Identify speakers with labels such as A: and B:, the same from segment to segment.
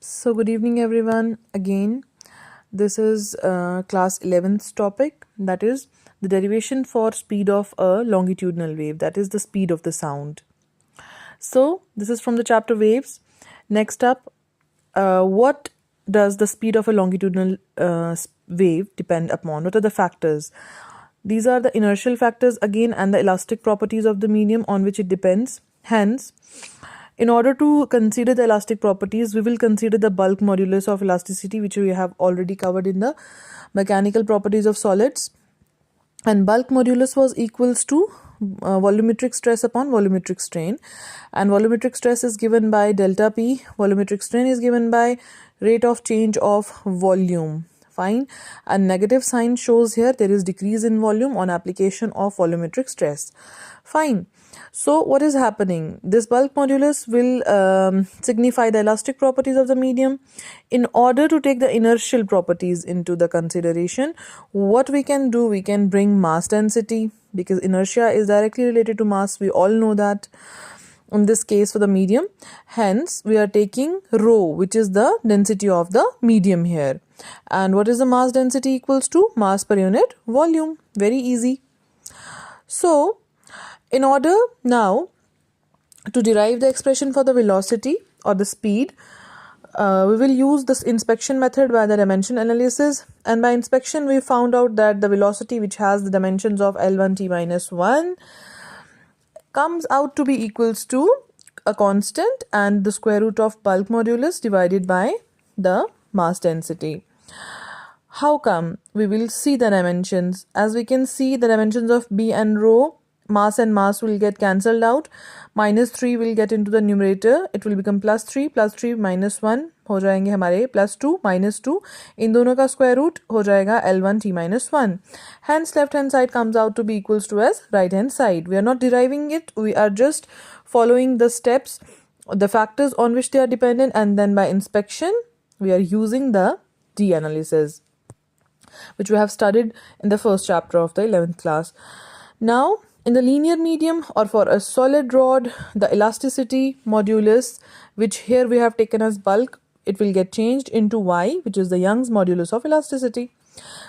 A: So good evening everyone. Again, this is class 11th topic, that is the derivation for speed of a longitudinal wave, that is the speed of the sound. So this is from the chapter waves. Next up, what does the speed of a longitudinal wave depend upon? What are the factors? These are the inertial factors again and the elastic properties of the medium on which it depends. Hence, in order to consider the elastic properties, we will consider the bulk modulus of elasticity, which we have already covered in the mechanical properties of solids. And bulk modulus was equals to volumetric stress upon volumetric strain. And volumetric stress is given by delta P. Volumetric strain is given by rate of change of volume. Fine. And negative sign shows here there is decrease in volume on application of volumetric stress. Fine. So what is happening? This bulk modulus will signify the elastic properties of the medium. In order to take the inertial properties into the consideration, what we can do, we can bring mass density, because inertia is directly related to mass. We all know that in this case for the medium. Hence, we are taking rho, which is the density of the medium here. And what is the mass density equals to? Mass per unit volume. Very easy. So, in order now to derive the expression for the velocity or the speed, we will use this inspection method by the dimension analysis. And by inspection, we found out that the velocity, which has the dimensions of L1 t minus 1, comes out to be equals to a constant and the square root of bulk modulus divided by the mass density. How come? We will see the dimensions. As we can see, the dimensions of B and rho, mass and mass will get cancelled out. Minus 3 will get into the numerator. It will become plus 3 minus 1 हो जाएंगे हमारे plus 2 minus 2. इन दोनों का square root हो जाएगा L1 t minus 1. Hence left hand side comes out to be equals to as right hand side. We are not deriving it. We are just following the steps, the factors on which they are dependent, and then by inspection we are using the D analysis, which we have studied in the first chapter of the 11th class. Now, in the linear medium or for a solid rod, the elasticity modulus, which here we have taken as bulk, it will get changed into Y, which is the Young's modulus of elasticity.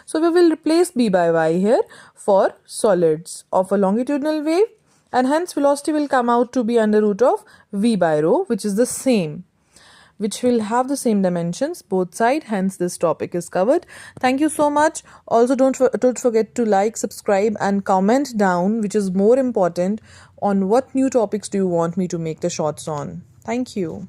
A: So we will replace B by Y here for solids of a longitudinal wave, and hence velocity will come out to be under root of V by rho, which is the same, which will have the same dimensions both sides. Hence this topic is covered. Thank you so much. Also don't forget to like, subscribe and comment down, which is more important, on what new topics do you want me to make the shorts on. Thank you.